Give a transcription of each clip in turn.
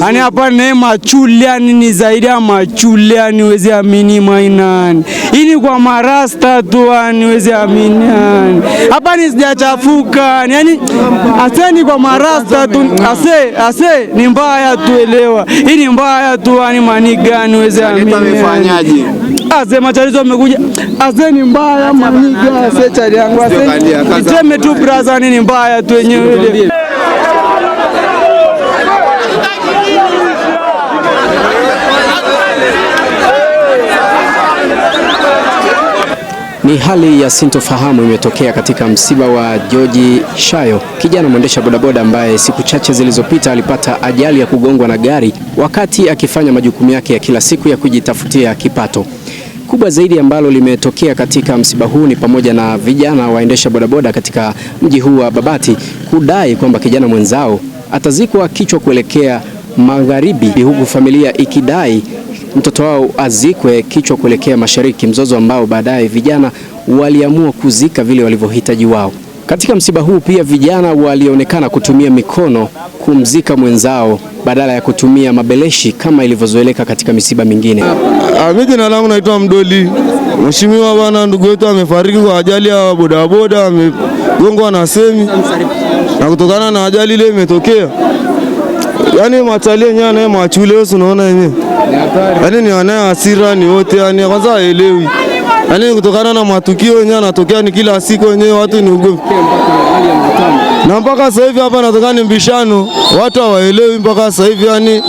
Ani hapa ni machuliani, ni zaidi ya machuliani, wezi amini mainani. Ini kwa marasta tu ani wezi amini ani. Hapa ni sijachafuka, yani aseni kwa marasta tu, ase ni mbaya tuelewa. Ini mbaya tu ani manigani wezi amini. Ase macharizo wamekuja, ase ni mbaya maniga, ase chari yangu, ase iteme tu braza ni mbaya tu wenyewe. Ni hali ya sintofahamu imetokea katika msiba wa George Shayo, kijana mwendesha bodaboda ambaye siku chache zilizopita alipata ajali ya kugongwa na gari wakati akifanya majukumu yake ya kila siku ya kujitafutia kipato. Kubwa zaidi ambalo limetokea katika msiba huu ni pamoja na vijana waendesha bodaboda katika mji huu wa Babati kudai kwamba kijana mwenzao atazikwa kichwa kuelekea magharibi, huku familia ikidai mtoto wao azikwe kichwa kuelekea mashariki, mzozo ambao baadaye vijana waliamua kuzika vile walivyohitaji wao. Katika msiba huu pia vijana walionekana kutumia mikono kumzika mwenzao badala ya kutumia mabeleshi kama ilivyozoeleka katika misiba mingine. Mimi jina langu naitwa Mdoli. Mheshimiwa bwana, ndugu yetu amefariki kwa ajali ya bodaboda, amegongwa na semi. Na kutokana na ajali ile imetokea, yani matali yenyewe na machule wewe unaona yenyewe. Yani ni wana hasira ni wote, yani kwanza haelewi. Yani kutokana na matukio yenyewe yanatokea ni kila siku yenyewe watu ni ugomvi. Na mpaka sasa hivi hapa nataka ni mbishano, watu hawaelewi mpaka sasa hivi, yani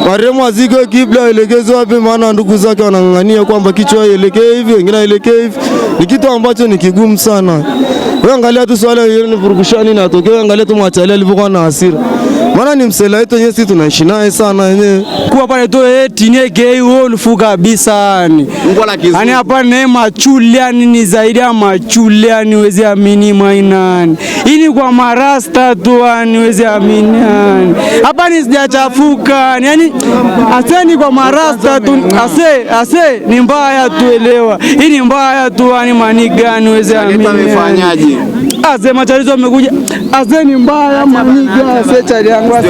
marehemu azikwe kibla aelekezwe wapi, maana ndugu zake wanang'ang'ania kwamba kichwa ielekee hivi, wengine aelekee hivi. Ni kitu ambacho ni kigumu sana. Wewe angalia tu swala hili ni vurugushani na tokeo, angalia tu Machali alivyokuwa na hasira. Maana ni msela wetu yenyewe, sisi tunaishi naye sana yenyewe. Kwa pale to tine gei wolfu kabisa yani. Ani hapa ni machuliani, ni zaidi ya machuliani, wezi amini mainani. Ini kwa marasta tu ani wezi amini yani. Hapa ni sijachafuka, yani aseni kwa marasta tu, ase ni mbaya tuelewa. Ini mbaya tu ani manigani wezi amini. Ase macharizo wamekuja, ase ni mbaya maniga, ase chari yangu, ase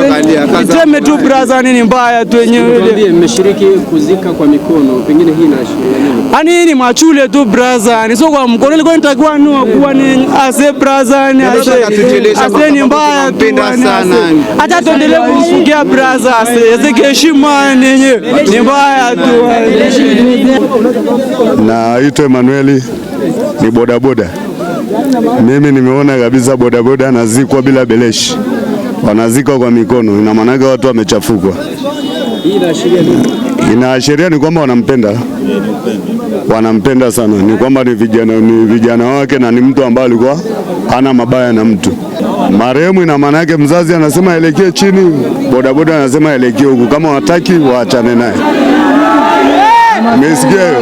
iteme tu braza ni mbaya tu wenyewe. Mmeshiriki kuzika kwa mikono, pengine hii inaashiria nini? Ani ni machule tu braza, ni sio kwa mkono, ilikuwa nitakuwa ni kuwa ni ase braza ni ase ni mbaya tu sana. Acha tuendelee kumfukia braza, ase heshima ni mbaya tu. Na ito Emmanuel ni bodaboda. Mimi nimeona kabisa bodaboda anazikwa bila beleshi, wanazikwa kwa mikono. Ina maana watu wamechafukwa. Hii inaashiria nini? Inaashiria ni kwamba wanampenda sana, ni kwamba ni vijana wake na ni mtu ambaye alikuwa hana mabaya na mtu. Marehemu ina maana yake mzazi anasema elekee chini, bodaboda anasema elekee huku, kama wataki waachane naye. Umesikia hiyo?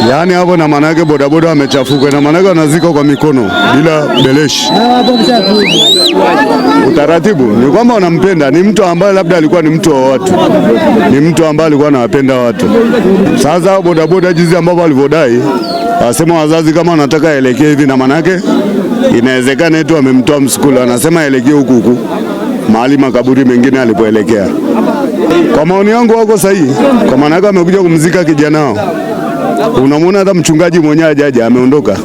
Yani hapo na maana yake bodaboda wamechafuka, na maana yake wanazika kwa mikono bila beleshi. Utaratibu ni kwamba wanampenda, ni mtu ambaye labda alikuwa ni mtu wa watu, ni mtu ambaye alikuwa anawapenda watu. Sasa bodaboda jinsi ambavyo walivyodai, wasema wazazi kama wanataka aelekee hivi, na maana yake inawezekana eti wamemtoa msukulu, anasema aelekee huku mahali makaburi mengine alipoelekea. Kwa maoni yangu wako sahihi, kwa maana yake amekuja kumzika kijana wao. Unamwona hata mchungaji mwenyewe hajaja, ameondoka.